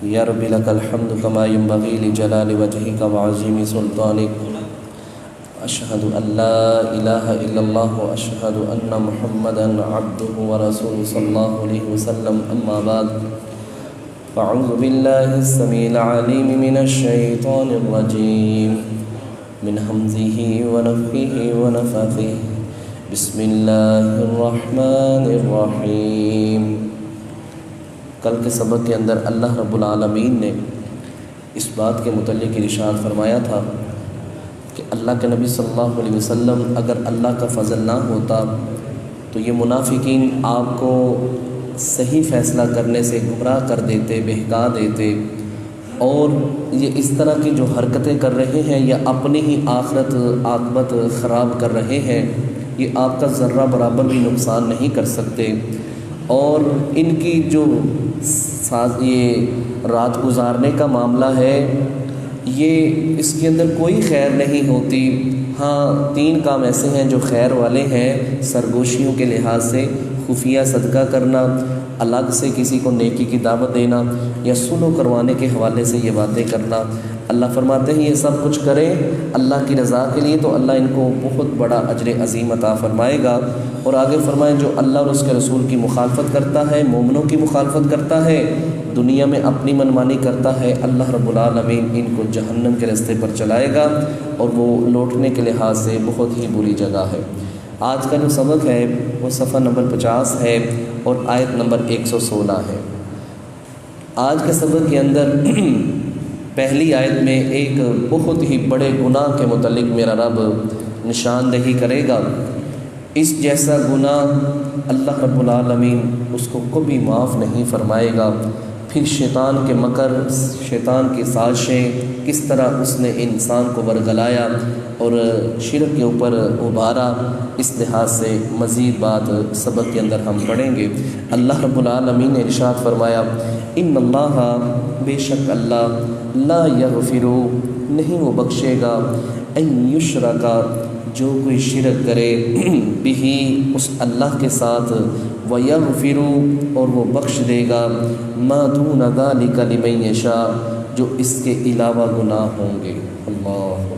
یا رب لک الحمد کما ينبغي لجلال وجهك وعظیم سلطانک اشہد ان لا الہ الا اللہ واشہد ان محمدا عبدہ ورسولہ صلی اللہ علیہ وسلم اما بعد فاعوذ باللہ السمیع العلیم من الشیطان الرجیم من حمزہ ونفخہ ونفثہ بسم اللہ الرحمن الرحیم۔ کل کے سبق کے اندر اللہ رب العالمین نے اس بات کے متعلق ارشاد فرمایا تھا کہ اللہ کے نبی صلی اللہ علیہ وسلم اگر اللہ کا فضل نہ ہوتا تو یہ منافقین آپ کو صحیح فیصلہ کرنے سے گمراہ کر دیتے، بہکا دیتے، اور یہ اس طرح کی جو حرکتیں کر رہے ہیں یا اپنی ہی آخرت عاقبت خراب کر رہے ہیں، یہ آپ کا ذرہ برابر بھی نقصان نہیں کر سکتے، اور ان کی جو یہ رات گزارنے کا معاملہ ہے یہ اس کے اندر کوئی خیر نہیں ہوتی۔ ہاں، 3 کام ایسے ہیں جو خیر والے ہیں سرگوشیوں کے لحاظ سے: خفیہ صدقہ کرنا، الگ سے کسی کو نیکی کی دعوت دینا، یا سلو کروانے کے حوالے سے یہ باتیں کرنا۔ اللہ فرماتے ہیں یہ سب کچھ کریں اللہ کی رضا کے لیے تو اللہ ان کو بہت بڑا اجر عظیم عطا فرمائے گا۔ اور آگے فرمائیں جو اللہ اور اس کے رسول کی مخالفت کرتا ہے، مومنوں کی مخالفت کرتا ہے، دنیا میں اپنی منمانی کرتا ہے، اللہ رب العالمین ان کو جہنم کے راستے پر چلائے گا، اور وہ لوٹنے کے لحاظ سے بہت ہی بری جگہ ہے۔ آج کا جو سبق ہے وہ صفحہ نمبر 50 ہے اور آیت نمبر 116 ہے۔ آج کے سبق کے اندر پہلی آیت میں ایک بہت ہی بڑے گناہ کے متعلق میرا رب نشاندہی کرے گا۔ اس جیسا گناہ اللہ رب العالمین اس کو کبھی معاف نہیں فرمائے گا۔ پھر شیطان کے مکر، شیطان کی سازشیں، کس طرح اس نے انسان کو ورگلایا اور شرک کے اوپر ابھارا، اس لحاظ سے مزید بات سبق کے اندر ہم پڑھیں گے۔ اللہ رب العالمین نے ارشاد فرمایا ان اللہ، بے شک اللہ، لا یغفر، نہیں وہ بخشے گا، ان یشرک، جو کوئی شرک کرے، بہی، اس اللہ کے ساتھ، ویغفر، اور وہ بخش دے گا، ما دون ذلک لمن یشاء، جو اس کے علاوہ گناہ ہوں گے۔ اللہ،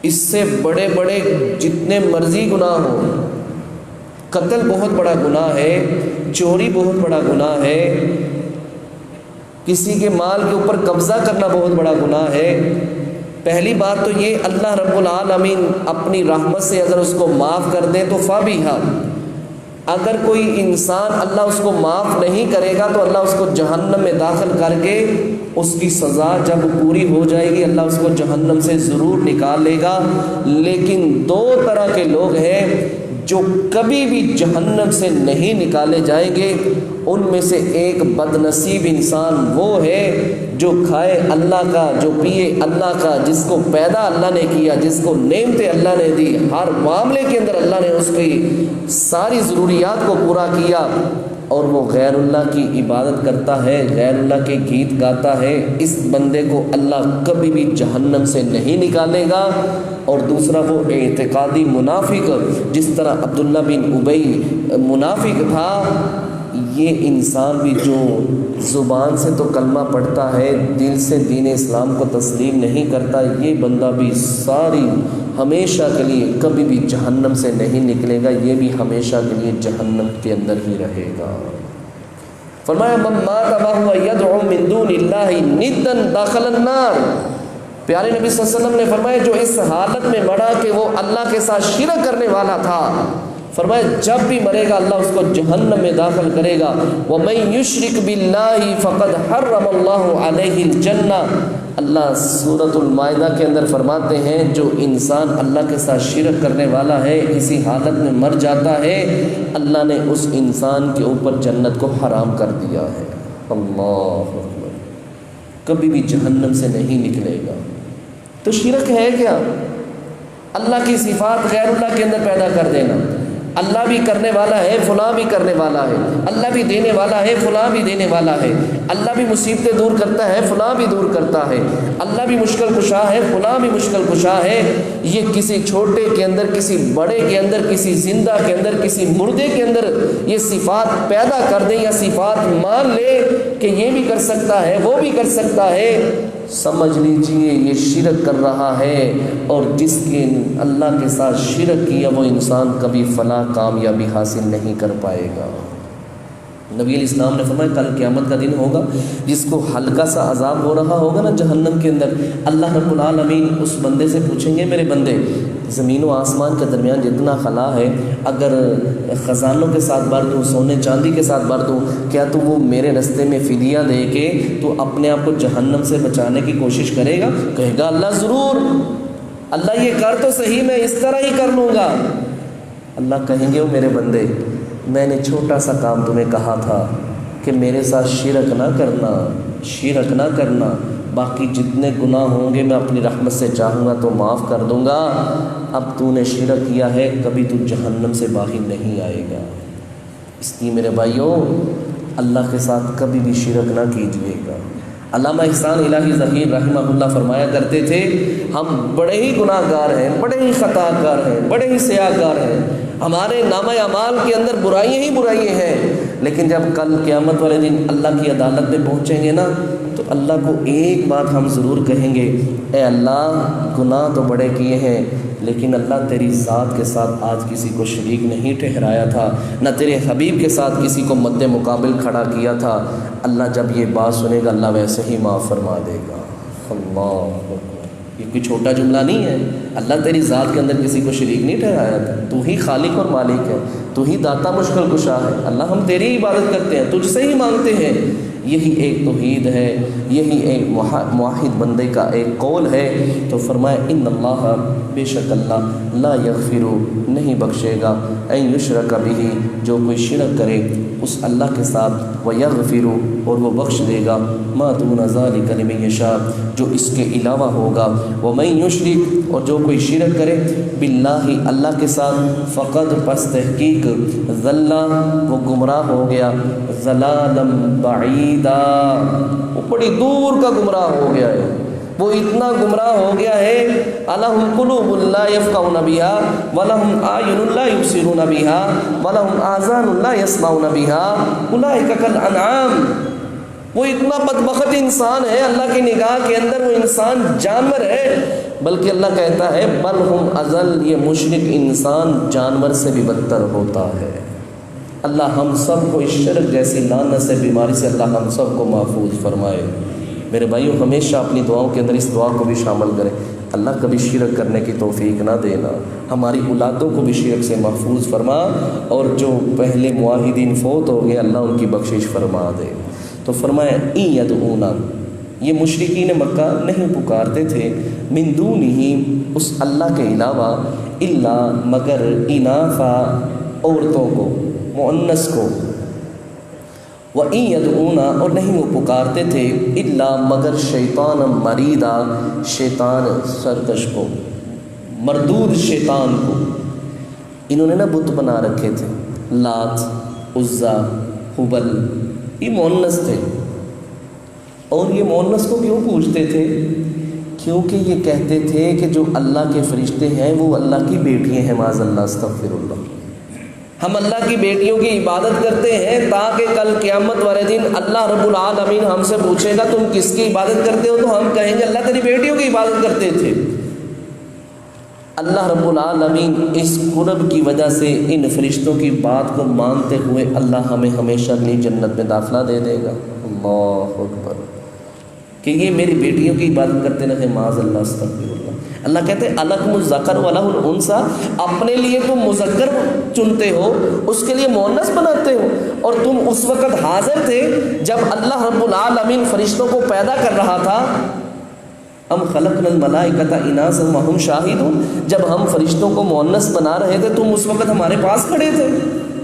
اس سے بڑے بڑے جتنے مرضی گناہ ہوں، قتل بہت بڑا گناہ ہے، چوری بہت بڑا گناہ ہے، کسی کے مال کے اوپر قبضہ کرنا بہت بڑا گناہ ہے۔ پہلی بات تو یہ اللہ رب العالمین اپنی رحمت سے اگر اس کو معاف کر دے تو فابیہا، اگر کوئی انسان اللہ اس کو معاف نہیں کرے گا تو اللہ اس کو جہنم میں داخل کر کے اس کی سزا جب پوری ہو جائے گی اللہ اس کو جہنم سے ضرور نکال لے گا۔ لیکن 2 طرح کے لوگ ہیں جو کبھی بھی جہنم سے نہیں نکالے جائیں گے۔ ان میں سے ایک بد نصیب انسان وہ ہے جو کھائے اللہ کا، جو پیے اللہ کا، جس کو پیدا اللہ نے کیا، جس کو نعمتیں اللہ نے دی، ہر معاملے کے اندر اللہ نے اس کی ساری ضروریات کو پورا کیا، اور وہ غیر اللہ کی عبادت کرتا ہے، غیر اللہ کے گیت گاتا ہے، اس بندے کو اللہ کبھی بھی جہنم سے نہیں نکالے گا۔ اور دوسرا وہ اعتقادی منافق، جس طرح عبداللہ بن ابی منافق تھا، یہ انسان بھی جو زبان سے تو کلمہ پڑھتا ہے، دل سے دین اسلام کو تسلیم نہیں کرتا، یہ بندہ بھی ساری ہمیشہ کے لیے کبھی بھی جہنم سے نہیں نکلے گا، یہ بھی ہمیشہ کے لیے جہنم کے اندر ہی رہے گا۔ فرمایا من مات وهو يدعو من دون اللہ ندا دخل النار، پیارے نبی صلی اللہ علیہ وسلم نے فرمایا جو اس حالت میں مرا کہ وہ اللہ کے ساتھ شرک کرنے والا تھا، فرمایا جب بھی مرے گا اللہ اس کو جہنم میں داخل کرے گا۔ وَمَن يُشْرِكْ بِاللَّهِ فَقَدْ حَرَّمَ اللَّهُ عَلَيْهِ الْجَنَّةَ، اللہ سورۃ المائدہ کے اندر فرماتے ہیں جو انسان اللہ کے ساتھ شرک کرنے والا ہے، اسی حالت میں مر جاتا ہے، اللہ نے اس انسان کے اوپر جنت کو حرام کر دیا ہے۔ اللہ اکبر، کبھی بھی جہنم سے نہیں نکلے گا۔ تو شرک ہے کیا؟ اللہ کی صفات غیر اللہ کے اندر پیدا کر دینا۔ اللہ بھی کرنے والا ہے، فلاں بھی کرنے والا ہے، اللہ بھی دینے والا ہے، فلاں بھی دینے والا ہے، اللہ بھی مصیبتیں دور کرتا ہے، فلاں بھی دور کرتا ہے، اللہ بھی مشکل کشا ہے، فلاں بھی مشکل کشا ہے۔ یہ کسی چھوٹے کے اندر، کسی بڑے کے اندر، کسی زندہ کے اندر، کسی مردے کے اندر یہ صفات پیدا کر دیں یا صفات مان لے کہ یہ بھی کر سکتا ہے، وہ بھی کر سکتا ہے، سمجھ لیجئے یہ شرک کر رہا ہے، اور جس کے اللہ کے ساتھ شرک کیا وہ انسان کبھی فلاح کامیابی حاصل نہیں کر پائے گا۔ نبی علیہ السلام نے فرمایا کل قیامت کا دن ہوگا جس کو ہلکا سا عذاب ہو رہا ہوگا نا جہنم کے اندر، اللہ رب العالمین اس بندے سے پوچھیں گے میرے بندے زمین و آسمان کے درمیان جتنا خلا ہے اگر خزانوں کے ساتھ بھر دوں، سونے چاندی کے ساتھ بھر دوں، کیا تو وہ میرے رستے میں فدیہ دے کے تو اپنے آپ کو جہنم سے بچانے کی کوشش کرے گا؟ کہے گا اللہ ضرور، اللہ یہ کر تو صحیح، میں اس طرح ہی کر لوں گا۔ اللہ کہیں گے وہ میرے بندے میں نے چھوٹا سا کام تمہیں کہا تھا کہ میرے ساتھ شرک نہ کرنا، شرک نہ کرنا، باقی جتنے گناہ ہوں گے میں اپنی رحمت سے چاہوں گا تو معاف کر دوں گا، اب تو نے شرک کیا ہے کبھی تو جہنم سے باہر نہیں آئے گا۔ اس لیے میرے بھائیوں اللہ کے ساتھ کبھی بھی شرک نہ کیجیے گا۔ علامہ احسان الہی ظہیر رحمہ اللہ فرمایا کرتے تھے ہم بڑے ہی گناہ گار ہیں، بڑے ہی خطا کار ہیں، بڑے ہی سیاہ کار ہیں، ہمارے نامہ اعمال کے اندر برائیاں ہی برائیاں ہیں، لیکن جب کل قیامت والے دن اللہ کی عدالت میں پہنچیں گے نا تو اللہ کو ایک بات ہم ضرور کہیں گے، اے اللہ گناہ تو بڑے کیے ہیں لیکن اللہ تیری ذات کے ساتھ آج کسی کو شریک نہیں ٹھہرایا تھا، نہ تیرے حبیب کے ساتھ کسی کو مد مقابل کھڑا کیا تھا۔ اللہ جب یہ بات سنے گا اللہ ویسے ہی معاف فرما دے گا۔ اللہ یہ کوئی چھوٹا جملہ نہیں ہے، اللہ تیری ذات کے اندر کسی کو شریک نہیں ٹھہرایا تھا، تو ہی خالق اور مالک ہے، تو ہی داتا مشکل کشا ہے، اللہ ہم تیری عبادت کرتے ہیں، تجھ سے ہی مانگتے ہیں۔ یہی ایک توحید ہے، یہی ایک موحد بندے کا ایک قول ہے۔ تو فرمایا ان اللہ بے شک اللہ لا یغفر نہیں بخشے گا ان یشرک بہ جو کوئی شرک کرے اس اللہ کے ساتھ، ویغفر اور وہ بخش دے گا ما دون ذلک لمن یشاء جو اس کے علاوہ ہوگا، ومن یشرک اور جو کوئی شرک کرے باللہ اللہ کے ساتھ فقد پس تحقیق ضل وہ گمراہ ہو گیا، ضلالا بعیدا وہ بڑی دور کا گمراہ ہو گیا ہے، وہ اتنا گمراہ ہو گیا ہے الہم قلوب لا یفقہون بہا ولہم اعین لا یبصرون بہا ولہم آذان لا یسمعون بہا اولئک کالانعام۔ وہ اتنا بدبخت انسان ہے اللہ کی نگاہ کے اندر، وہ انسان جانور ہے، بلکہ اللہ کہتا ہے بل ہم اضل یہ مشرک انسان جانور سے بھی بدتر ہوتا ہے۔ اللہ ہم سب کو اس شرک جیسی لعنت سے بیماری سے اللہ ہم سب کو محفوظ فرمائے۔ میرے بھائیوں ہمیشہ اپنی دعاؤں کے اندر اس دعا کو بھی شامل کریں، اللہ کبھی شرک کرنے کی توفیق نہ دینا، ہماری اولادوں کو بھی شرک سے محفوظ فرما، اور جو پہلے معاہدین فوت ہو گئے اللہ ان کی بخشش فرما دے۔ تو فرمایا این یدعونا یہ مشرکین مکہ نہیں پکارتے تھے من دونہ اس اللہ کے علاوہ الا مگر اناثا عورتوں کو، مؤنث کو، وَإِن يَدْعُونَ اور نہیں وہ پکارتے تھے الا مگر شیطان مریدا شیطان سرکش کو، مردود شیطان کو۔ انہوں نے نا بت بنا رکھے تھے، لات، عزا، حبل، یہ مؤنث تھے، اور یہ مؤنث کو کیوں پوچھتے تھے؟ کیونکہ یہ کہتے تھے کہ جو اللہ کے فرشتے ہیں وہ اللہ کی بیٹیاں ہیں، معاذ اللہ استغفر اللہ، ہم اللہ کی بیٹیوں کی عبادت کرتے ہیں تاکہ کل قیامت والے دن اللہ رب العالمین ہم سے پوچھے گا تم کس کی عبادت کرتے ہو، تو ہم کہیں گے اللہ تیری بیٹیوں کی عبادت کرتے تھے۔ اللہ رب العالمین اس قرب کی وجہ سے ان فرشتوں کی بات کو مانتے ہوئے اللہ ہمیں ہمیشہ اپنی جنت میں داخلہ دے دے گا۔ اللہ اکبر، کہ یہ میری بیٹیوں کی عبادت کرتے رہے، معاذ اللہ استغفر اللہ۔ اللہ کہتے ہیں الکم الذکر ولہ الانثی، اپنے لیے تم مذکر چنتے ہو اس کے لیے مؤنث بناتے ہو، اور تم اس وقت حاضر تھے جب اللہ رب العالمین فرشتوں کو پیدا کر رہا تھا۔ ام خلقنا الملائکۃ اناثا وہم شاہدون، جب ہم فرشتوں کو مؤنث بنا رہے تھے تم اس وقت ہمارے پاس کھڑے تھے،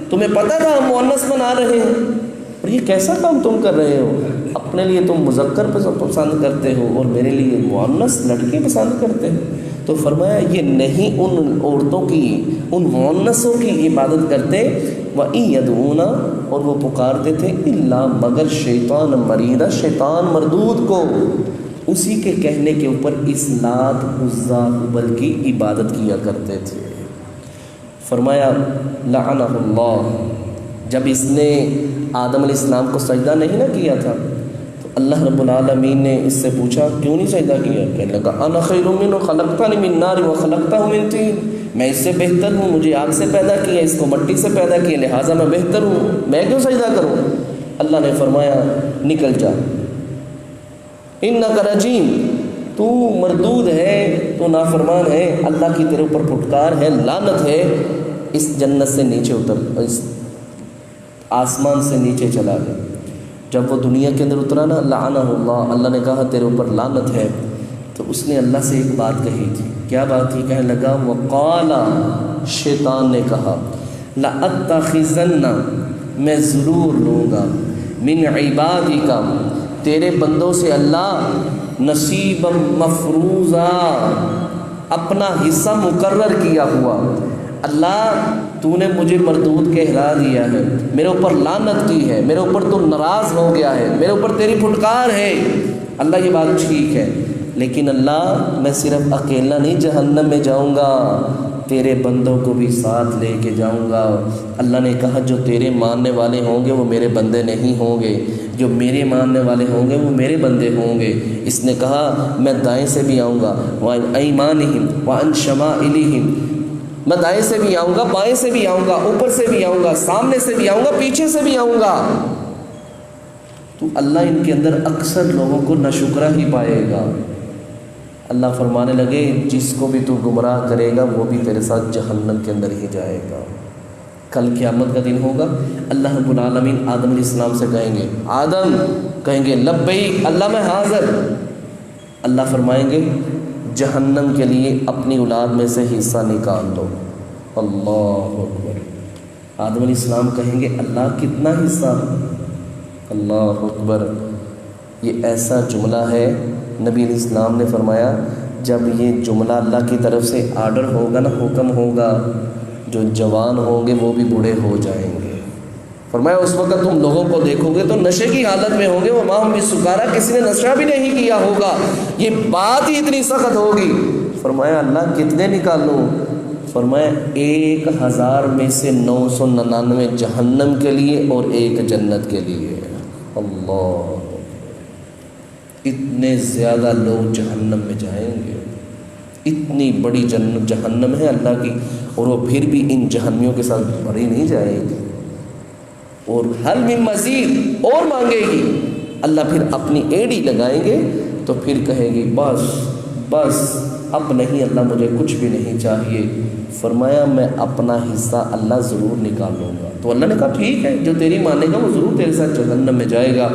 تمہیں پتہ تھا ہم مؤنث بنا رہے ہیں، اور یہ کیسا کام تم کر رہے ہو؟ اپنے لیے تم مذکر پسند کرتے ہو اور میرے لیے مؤنث لڑکی پسند کرتے ہو۔ تو فرمایا یہ نہیں ان عورتوں کی، ان مؤنثوں کی عبادت کرتے، وَإِن يَدْعُونَ اور وہ پکارتے تھے، الا مگر شیطان مریدا، شیطان مردود کو، اسی کے کہنے کے اوپر اس لات عزیٰ ہبل کی عبادت کیا کرتے تھے۔ فرمایا لعنہ اللہ، جب اس نے آدم علیہ السلام کو سجدہ نہیں نہ کیا تھا تو اللہ رب العالمین نے اس سے پوچھا کیوں نہیں سجدہ کیا؟ کہنے لگا انا خیر منہ خلقتنی من نار وخلقتہ من طین، میں اس سے بہتر ہوں، مجھے آگ سے پیدا کیا، اس کو مٹی سے پیدا کیا، لہٰذا میں بہتر ہوں، میں کیوں سجدہ کروں؟ اللہ نے فرمایا نکل جا، انک رجیم، تو مردود ہے، تو نافرمان ہے، اللہ کی تیرے اوپر پھٹکار ہے، لعنت ہے، اس جنت سے نیچے اتر، اس آسمان سے نیچے چلا گیا۔ جب وہ دنیا کے اندر اترا نا، لعنہ اللہ، اللہ نے کہا تیرے اوپر لعنت ہے، تو اس نے اللہ سے ایک بات کہی تھی۔ کیا بات تھی؟ کہنے لگا وقال، شیطان نے کہا لأتخذن، میں ضرور لوں گا، من عبادک، تیرے بندوں سے اللہ، نصیبا مفروضا، اپنا حصہ مقرر کیا ہوا۔ اللہ تو نے مجھے مردود کہلا دیا ہے، میرے اوپر لعنت کی ہے، میرے اوپر تو ناراض ہو گیا ہے، میرے اوپر تیری پھٹکار ہے۔ اللہ یہ بات ٹھیک ہے، لیکن اللہ میں صرف اکیلا نہیں جہنم میں جاؤں گا، تیرے بندوں کو بھی ساتھ لے کے جاؤں گا۔ اللہ نے کہا جو تیرے ماننے والے ہوں گے وہ میرے بندے نہیں ہوں گے، جو میرے ماننے والے ہوں گے وہ میرے بندے ہوں گے۔ اس نے کہا میں دائیں سے بھی آؤں گا، وَعَنْ أَيْمَانِهِمْ وَعَنْ شَمَائِلِهِمْ، میں دائیں سے بھی آؤں گا، بائیں سے بھی آؤں گا، اوپر سے بھی آؤں گا، سامنے سے بھی آؤں گا، پیچھے سے بھی آؤں گا۔ تو اللہ ان کے اندر اکثر لوگوں کو ناشکرا ہی پائے گا۔ اللہ فرمانے لگے جس کو بھی تو گمراہ کرے گا وہ بھی تیرے ساتھ جہنم کے اندر ہی جائے گا۔ کل قیامت کا دن ہوگا، اللہ رب العالمین آدم علیہ السلام سے کہیں گے آدم، کہیں گے لبیک اللہ میں حاضر۔ اللہ فرمائیں گے جہنم کے لیے اپنی اولاد میں سے حصہ نکال دو۔ اللہ اکبر۔ آدم علیہ السلام کہیں گے اللہ کتنا حصہ؟ اللہ اکبر۔ یہ ایسا جملہ ہے، نبی علیہ السلام نے فرمایا جب یہ جملہ اللہ کی طرف سے آرڈر ہوگا نا، حکم ہوگا، جو جوان ہوں گے وہ بھی بوڑھے ہو جائیں گے۔ فرمایا اس وقت تم لوگوں کو دیکھو گے تو نشے کی حالت میں ہوں گے، وما ہم بسکارا، کسی نے نشہ بھی نہیں کیا ہوگا، یہ بات ہی اتنی سخت ہوگی۔ فرمایا اللہ کتنے نکالوں؟ فرمایا 1000 میں سے 999 جہنم کے لیے اور 1 جنت کے لیے۔ اللہ، اتنے زیادہ لوگ جہنم میں جائیں گے، اتنی بڑی جہنم ہے اللہ کی، اور وہ پھر بھی ان جہنمیوں کے ساتھ بڑی نہیں جائے گی، اور حل من مزید، اور مانگے گی۔ اللہ پھر اپنی ایڑی لگائیں گے تو پھر کہے گی بس بس اب نہیں اللہ مجھے کچھ بھی نہیں چاہیے۔ فرمایا میں اپنا حصہ اللہ ضرور نکالوں گا۔ تو اللہ نے کہا ٹھیک ہے، جو تیری مانے گا وہ ضرور تیرے ساتھ جہنم میں جائے گا۔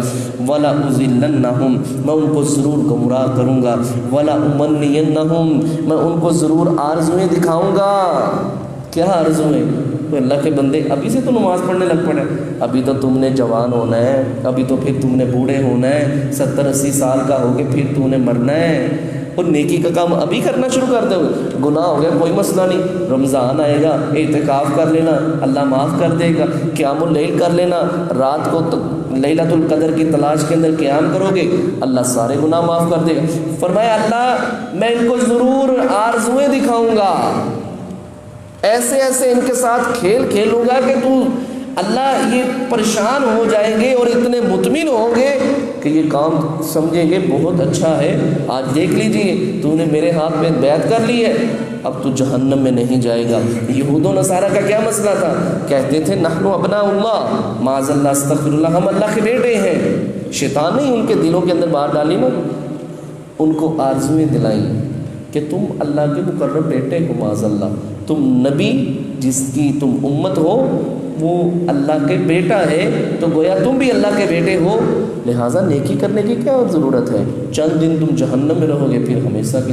وَلَا أُضِلَّنَّهُمْ، میں ان کو ضرور گمراہ کروں گا۔ وَلَا أُمَنِّيَنَّهُمْ، میں ان کو ضرور آرزویں دکھاؤں گا۔ کیا آرزویں؟ تو اللہ کے بندے ابھی سے تو نماز پڑھنے لگ پڑے، ابھی تو تم نے جوان ہونا ہے، ابھی تو پھر تم نے بوڑھے ہونا ہے، 70-80 سال کا ہو کے پھر تم نے مرنا ہے، اور نیکی کا کام ابھی کرنا شروع کر دو۔ گناہ ہو گیا کوئی مسئلہ نہیں، رمضان آئے گا اعتکاف کر لینا، اللہ معاف کر دے گا، قیام اللیل کر لینا، رات کو لیلۃ القدر کی تلاش کے اندر قیام کرو گے، اللہ سارے گناہ معاف کر دے گا۔ فرمایا اللہ میں ان کو ضرور آرزویں دکھاؤں گا، ایسے ایسے ان کے ساتھ کھیل کھیلوں گا کہ تو اللہ یہ پریشان ہو جائیں گے اور اتنے مطمئن ہوں گے کہ یہ کام سمجھیں گے بہت اچھا ہے، آج دیکھ لیجئے تو نے میرے ہاتھ میں بیعت کر لی ہے، اب تو جہنم میں نہیں جائے گا۔ یہود و نصارہ کا کیا مسئلہ تھا؟ کہتے تھے نحن ابناء اللہ، معاذ اللہ استغفر اللہ، ہم اللہ کے بیٹے ہیں۔ شیطان نے ان کے دلوں کے اندر بات ڈالی نا، ان کو آرزویں دلائیں کہ تم اللہ کے مقرب بیٹے ہو، معاذ اللہ، تم نبی جس کی تم امت ہو وہ اللہ کے بیٹا ہے تو گویا تم بھی اللہ کے بیٹے ہو، لہٰذا نیکی کرنے کی کیا ضرورت ہے؟ چند دن تم جہنم میں رہو گے، پھر ہمیشہ کے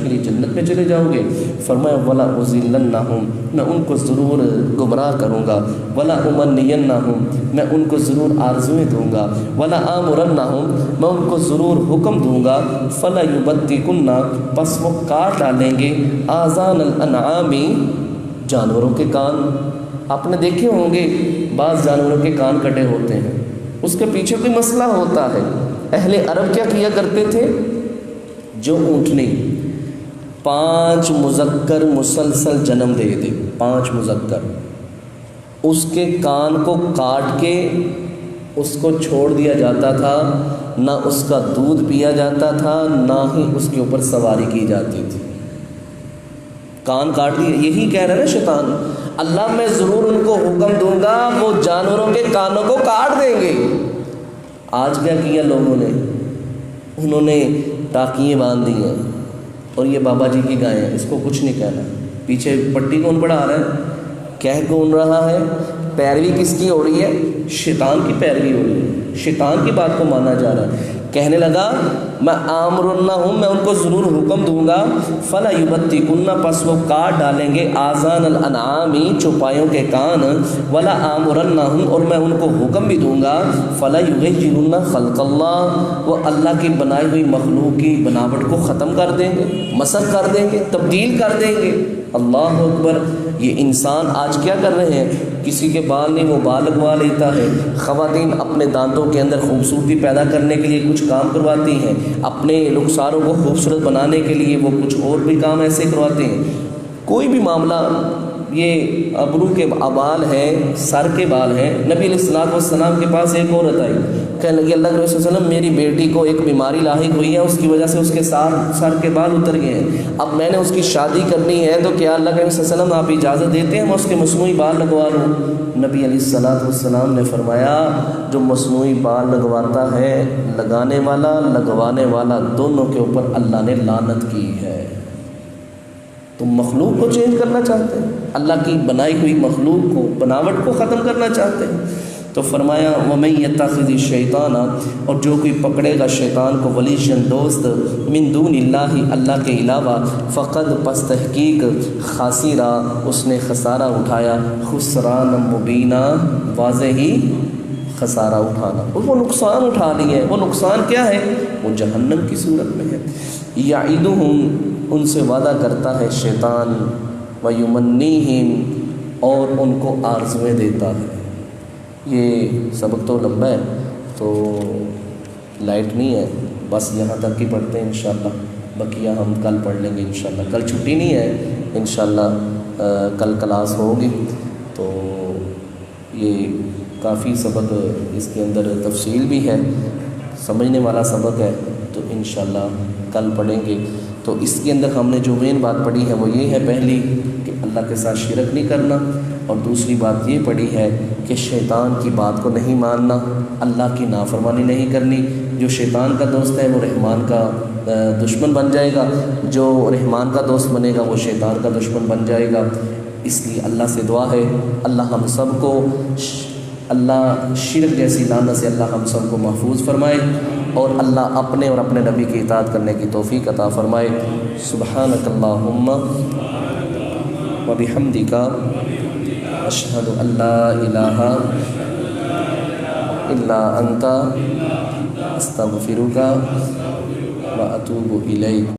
لیے جنت میں چلے جاؤ گے۔ فرمایا وَلَا أُضِلَّنَّهُمْ، میں ان کو ضرور گمراہ کروں گا، وَلَا أُمَنِّيَنَّهُمْ، میں ان کو ضرور آرزویں دوں گا، وَلَا آمُرَنَّهُمْ، میں ان کو ضرور حکم دوں گا، فَلَا يُبَتِّكُنَّ، پس وہ کاٹ ڈالیں گے، آذان الانعام، جانوروں کے کان۔ آپ نے دیکھے ہوں گے بعض جانوروں کے کان کٹے ہوتے ہیں، اس کے پیچھے کوئی مسئلہ ہوتا ہے۔ اہل عرب کیا کیا کرتے تھے؟ جو اونٹنی 5 مذکر مسلسل جنم دے دے، 5 مذکر، اس کے کان کو کاٹ کے اس کو چھوڑ دیا جاتا تھا، نہ اس کا دودھ پیا جاتا تھا، نہ ہی اس کے اوپر سواری کی جاتی تھی۔ کان کاٹ دیے، یہی کہہ رہے ہیں نا شیطان، اللہ میں ضرور ان کو حکم دوں گا، وہ جانوروں کے کانوں کو کاٹ دیں گے۔ آج کیا کیا لوگوں نے؟ انہوں نے ٹاکیاں باندھ دی ہیں، اور یہ بابا جی کی گائے ہیں، اس کو کچھ نہیں کہنا۔ پیچھے پٹی کون پڑھا رہا ہے؟ کہہ کون رہا ہے؟ پیروی کس کی ہو رہی ہے؟ شیطان کی پیروی ہو رہی ہے، شیطان کی بات کو مانا جا رہا ہے۔ کہنے لگا میں آمرنہم، میں ان کو ضرور حکم دوں گا، فلا یبتکن، پس وہ کاٹ ڈالیں گے، آذان الانعام، چوپایوں کے کان، ولا آمرنہم، اور میں ان کو حکم بھی دوں گا، فلا یغیرن خلق اللہ، وہ اللہ کی بنائی ہوئی مخلوق کی بناوٹ کو ختم کر دیں گے، مسخ کر دیں گے، تبدیل کر دیں گے۔ اللہ اکبر! یہ انسان آج کیا کر رہے ہیں؟ کسی کے بال نہیں وہ بال لگوا لیتا ہے، خواتین اپنے دانتوں کے اندر خوبصورتی پیدا کرنے کے لیے کچھ کام کرواتی ہیں، اپنے رخساروں کو خوبصورت بنانے کے لیے وہ کچھ اور بھی کام ایسے کرواتے ہیں۔ کوئی بھی معاملہ، یہ ابرو کے بال ہیں، سر کے بال ہیں۔ نبی علیہ السلام کے پاس ایک عورت آئی، کہنے لگی اللہ کے رسول صلی اللہ علیہ وسلم، میری بیٹی کو ایک بیماری لاحق ہوئی ہے، اس کی وجہ سے اس کے سر کے بال اتر گئے ہیں، اب میں نے اس کی شادی کرنی ہے، تو کیا اللہ کے رسول صلی اللہ علیہ وسلم آپ اجازت دیتے ہیں میں اس کے مصنوعی بال لگوا لوں؟ نبی علیہ السلام نے فرمایا جو مصنوعی بال لگواتا ہے، لگانے والا لگوانے والا دونوں کے اوپر اللہ نے لعنت کی ہے۔ تم مخلوق کو چینج کرنا چاہتے ہیں، اللہ کی بنائی ہوئی مخلوق کو، بناوٹ کو ختم کرنا چاہتے ہیں۔ تو فرمایا وَمَن يَتَّخِذِ الشَّيْطَانَ، اور جو کوئی پکڑے گا شیطان کو، وَلِيًّا دوست، مِن دون اللہ، اللہ کے علاوہ، فقد، پس تحقیق، خاسرا، اس نے خسارہ اٹھایا، خسران مبینہ، واضح ہی خسارہ اٹھانا، وہ نقصان اٹھا لی ہے۔ وہ نقصان کیا ہے؟ وہ جہنم کی صورت میں ہے۔ یعدہم، ان سے وعدہ کرتا ہے شیطان، وَیُمَنِّیہم، اور ان کو آرزویں دیتا ہے۔ یہ سبق تو لمبا ہے، تو لائٹ نہیں ہے، بس یہاں تک ہی پڑھتے ہیں انشاءاللہ، بقیہ ہم کل پڑھ لیں گے انشاءاللہ۔ کل چھٹی نہیں ہے انشاءاللہ، کل کلاس ہوگی، تو یہ کافی سبق، اس کے اندر تفصیل بھی ہے، سمجھنے والا سبق ہے، تو انشاءاللہ کل پڑھیں گے۔ تو اس کے اندر ہم نے جو مین بات پڑھی ہے وہ یہ ہے، پہلی کہ اللہ کے ساتھ شرک نہیں کرنا، اور دوسری بات یہ پڑھی ہے کہ شیطان کی بات کو نہیں ماننا، اللہ کی نافرمانی نہیں کرنی۔ جو شیطان کا دوست ہے وہ رحمان کا دشمن بن جائے گا، جو رحمان کا دوست بنے گا وہ شیطان کا دشمن بن جائے گا۔ اس لیے اللہ سے دعا ہے اللہ ہم سب کو، اللہ شرک جیسی لعنت سے اللہ ہم سب کو محفوظ فرمائے، اور اللہ اپنے اور اپنے نبی کی اطاعت کرنے کی توفیق عطا فرمائے۔ سبحانک اللہم وبحمدک، اشہد ان لا الہ الا انت، استغفرک واتوب الیک۔